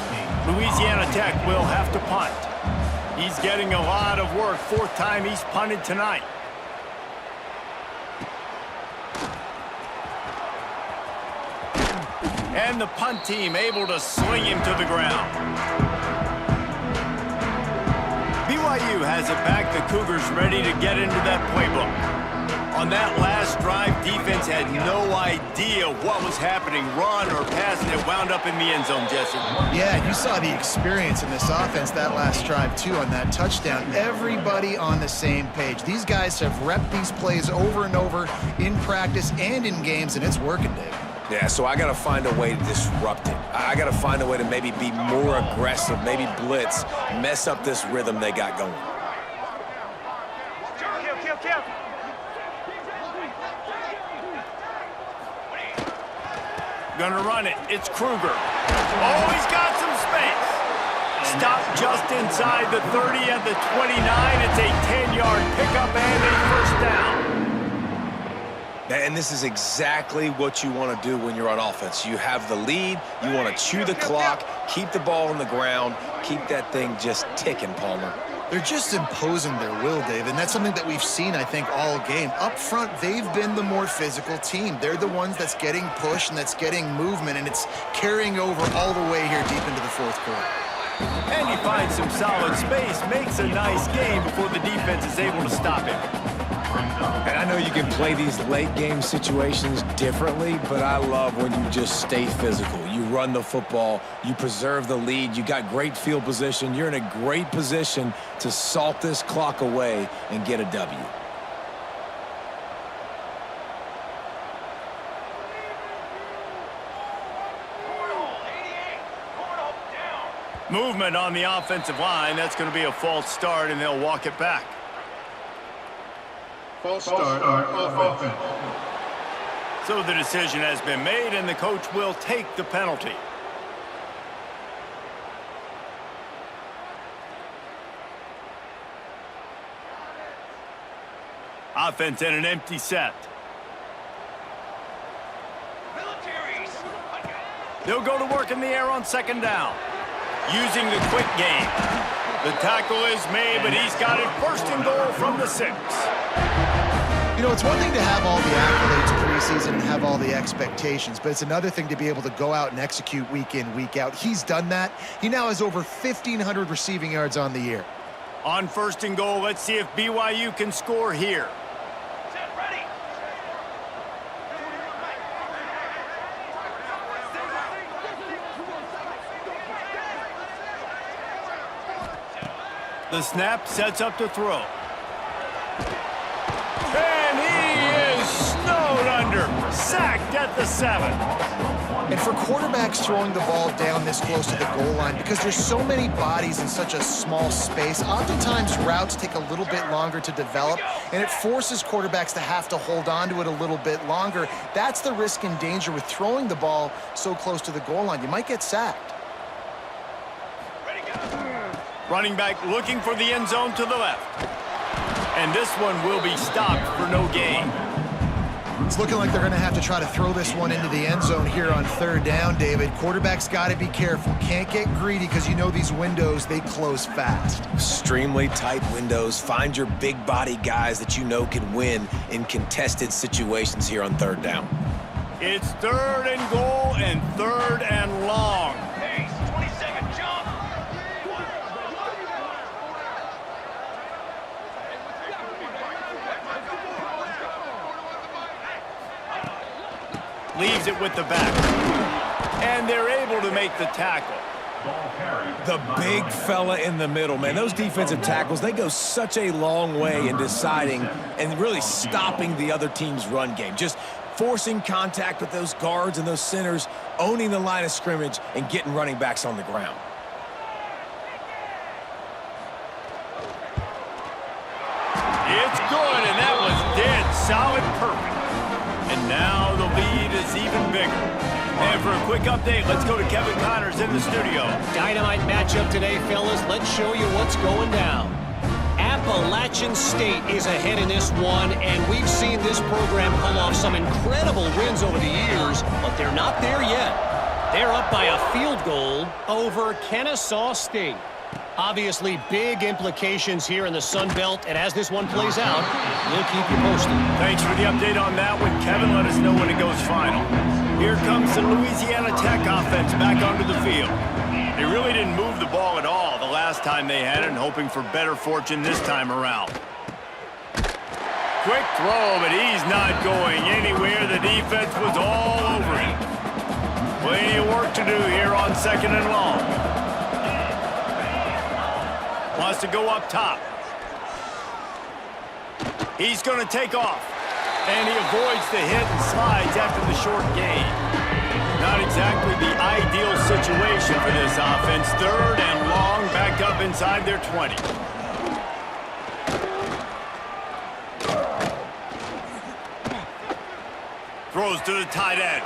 S1: Louisiana Tech will have to punt. He's getting a lot of work. 4th time he's punted tonight. And the punt team able to sling him to the ground. BYU BYU has it back. The Cougars ready to get into that playbook. On that last drive, defense had no idea what was happening. Run or pass, and it wound up in the end zone, Jesse.
S3: Yeah, you saw the experience in this offense that last drive, too, on that touchdown. Everybody on the same page. These guys have repped these plays over and over in practice and in games, and it's working, Dave.
S2: Yeah, so I got to find a way to disrupt it. I got to find a way to maybe be more aggressive, maybe blitz, mess up this rhythm they got going.
S1: Gonna run it. It's Kruger. Oh, he's got some space. Stopped just inside the 30 at the 29. It's a 10-yard pickup and a first down.
S2: And this is exactly what you want to do when you're on offense. You have the lead. You want to chew the clock, keep the ball on the ground, keep that thing just ticking, Palmer.
S3: They're just imposing their will, Dave, and that's something that we've seen, I think, all game. Up front, they've been the more physical team. They're the ones that's getting pushed and that's getting movement, and it's carrying over all the way here deep into the fourth quarter.
S1: And he finds some solid space, makes a nice game before the defense is able to stop him.
S2: And I know you can play these late game situations differently, but I love when you just stay physical. You run the football, you preserve the lead, you got great field position, you're in a great position to salt this clock away and get a W.
S1: Movement on the offensive line. That's going to be a false start, and they'll walk it back.
S6: False start on offense.
S1: So the decision has been made, and the coach will take the penalty. Offense in an empty set. They'll go to work in the air on second down. Using the quick game. The tackle is made, but he's got it first and goal from the 6.
S3: You know, it's one thing to have all the accolades preseason and have all the expectations, but it's another thing to be able to go out and execute week in, week out. He's done that. He now has over 1,500 receiving yards on the year.
S1: On first and goal, let's see if BYU can score here. The snap sets up to throw. And he is snowed under. Sacked at the 7.
S3: And for quarterbacks throwing the ball down this close to the goal line, because there's so many bodies in such a small space, oftentimes routes take a little bit longer to develop, and it forces quarterbacks to have to hold on to it a little bit longer. That's the risk and danger with throwing the ball so close to the goal line. You might get sacked.
S1: Running back looking for the end zone to the left. And this one will be stopped for no gain.
S3: It's looking like they're going to have to try to throw this one into the end zone here on third down, David. Quarterback's got to be careful. Can't get greedy because you know these windows, they close fast.
S2: Extremely tight windows. Find your big body guys that you know can win in contested situations here on third down.
S1: It's third and goal and third and long. Leaves it with the back. And they're able to make the tackle.
S2: The big fella in the middle, man. Those defensive tackles, they go such a long way in deciding and really stopping the other team's run game. Just forcing contact with those guards and those centers, owning the line of scrimmage, and getting running backs on the ground.
S1: It's good, and that was dead solid perfect. And now the lead is even bigger. And for a quick update, let's go to Kevin Connors in the studio.
S4: Dynamite matchup today, fellas. Let's show you what's going down. Appalachian State is ahead in this one, and we've seen this program pull off some incredible wins over the years, but they're not there yet. They're up by a field goal over Kennesaw State. Obviously, big implications here in the Sun Belt, and as this one plays out, we'll keep you posted.
S1: Thanks for the update on that one, Kevin. Let us know when it goes final. Here comes the Louisiana Tech offense back onto the field. They really didn't move the ball at all the last last time they had it and hoping for better fortune this time around. Quick throw, but he's not going anywhere. The defense was all over him. Plenty of work to do here on 2nd and long. Wants to go up top. He's going to take off. And he avoids the hit and slides after the short gain. Not exactly the ideal situation for this offense. 3rd and long, back up inside their 20. Throws to the tight end.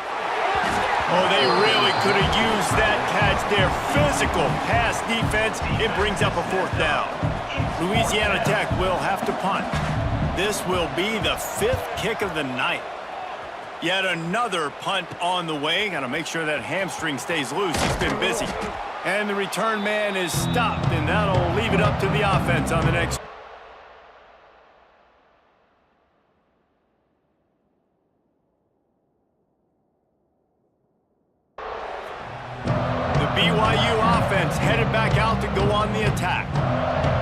S1: Oh, they really could have used that catch there. Physical pass defense. It brings up a 4th down. Louisiana Tech will have to punt. This will be the 5th kick of the night. Yet another punt on the way. Got to make sure that hamstring stays loose. He's been busy. And the return man is stopped, and that'll leave it up to the offense on the next. The BYU offense headed back out to go on the attack.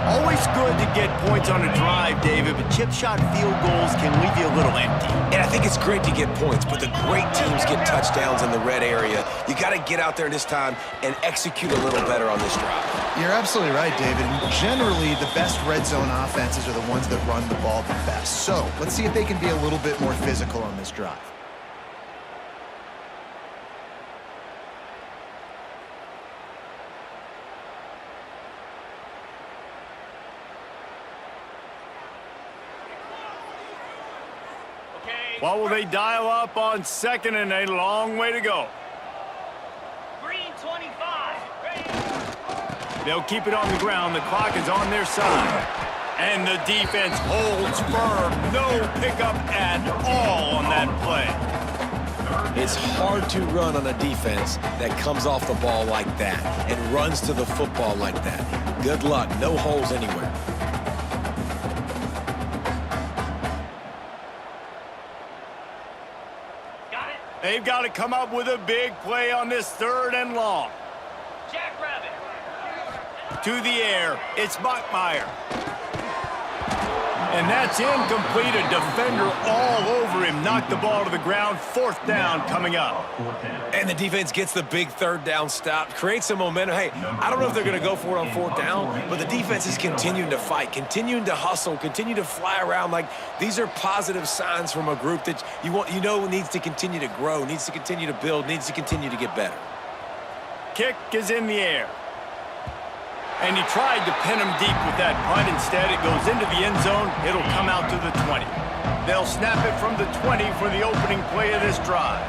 S1: Always good to get points on a drive, David, but chip shot field goals can leave you a little empty.
S2: And I think it's great to get points, but the great teams get touchdowns in the red area. You got to get out there this time and execute a little better on this drive.
S3: You're absolutely right, David. And generally, the best red zone offenses are the ones that run the ball the best. So let's see if they can be a little bit more physical on this drive.
S1: What will they dial up on 2nd and a long way to go?
S4: Green 25.
S1: They'll keep it on the ground. The clock is on their side. And the defense holds firm. No pickup at all on that play.
S2: It's hard to run on a defense that comes off the ball like that and runs to the football like that. Good luck. No holes anywhere.
S1: They've got to come up with a big play on this 3rd and long.
S4: Jackrabbit.
S1: To the air, it's Buckmeyer. And that's incomplete. A defender all over him. Knocked the ball to the ground. 4th down coming up.
S2: And the defense gets the big 3rd down stop. Creates some momentum. Hey, I don't know if they're going to go for it on 4th down, but the defense is continuing to fight, continuing to hustle, continue to fly around. Like, these are positive signs from a group that you know needs to continue to grow, needs to continue to build, needs to continue to get better.
S1: Kick is in the air. And he tried to pin him deep with that punt. Instead, it goes into the end zone. It'll come out to the 20. They'll snap it from the 20 for the opening play of this drive.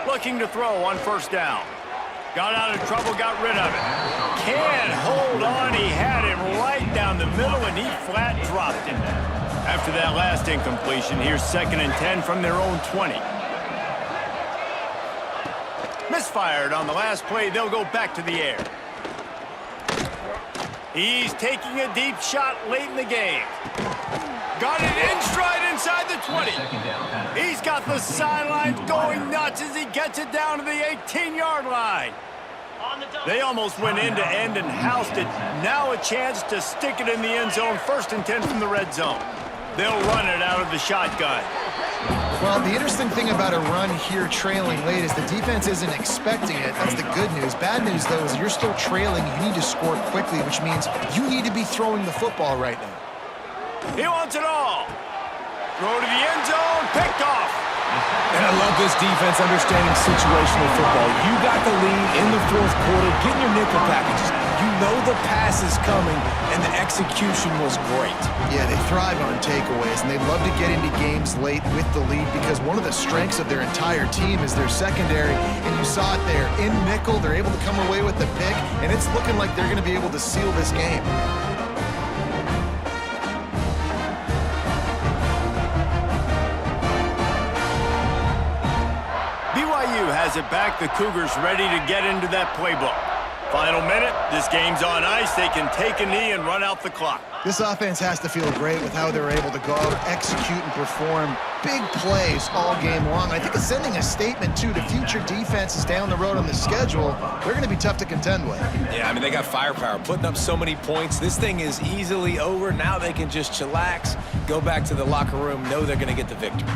S1: Looking to throw on 1st down. Got out of trouble, got rid of it. Can't hold on. He had him right down the middle, and he flat dropped him. After that last incompletion, here's 2nd and 10 from their own 20. Misfired on the last play. They'll go back to the air. He's taking a deep shot late in the game. Got it in stride inside the 20. He's got the sidelines going nuts as he gets it down to the 18-yard line. They almost went end-to-end and housed it. Now a chance to stick it in the end zone. 1st and 10 from the red zone. They'll run it out of the shotgun.
S3: Well, the interesting thing about a run here trailing late is the defense isn't expecting it. That's the good news. Bad news, though, is you're still trailing. You need to score quickly, which means you need to be throwing the football right now.
S1: He wants it all. Throw to the end zone. Picked off.
S2: And I love this defense understanding situational football. You got the lead in the 4th quarter, getting your nickel packages. You know the pass is coming, and the execution was great.
S3: Yeah, they thrive on takeaways, and they love to get into games late with the lead because one of the strengths of their entire team is their secondary, and you saw it there. In nickel, they're able to come away with the pick, and it's looking like they're going to be able to seal this game.
S1: BYU has it back. The Cougars ready to get into that playbook. Final minute. This game's on ice. They can take a knee and run out the clock.
S3: This offense has to feel great with how they're able to go out, execute, and perform big plays all game long. I think it's sending a statement, too, to future defenses down the road on the schedule. They're going to be tough to contend with.
S2: Yeah, I mean, they got firepower, putting up so many points. This thing is easily over. Now they can just chillax, go back to the locker room, know they're going to get the victory.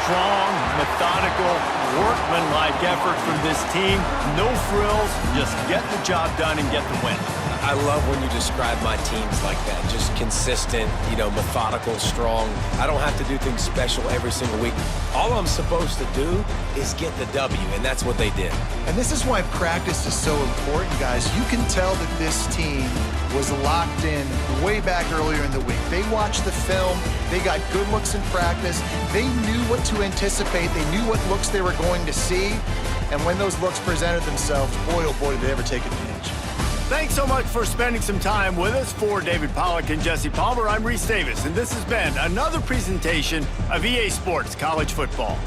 S1: Strong, methodical, workmanlike effort from this team. No frills, just get the job done and get the win.
S2: I love when you describe my teams like that. Just consistent, methodical, strong. I don't have to do things special every single week. All I'm supposed to do is get the W, and that's what they did.
S3: And this is why practice is so important, guys. You can tell that this team was locked in way back earlier in the week. They watched the film. They got good looks in practice. They knew what to anticipate. They knew what looks they were going to see. And when those looks presented themselves, boy, oh boy, did they ever take advantage.
S1: Thanks so much for spending some time with us. For David Pollack and Jesse Palmer, I'm Reese Davis, and this has been another presentation of EA Sports College Football.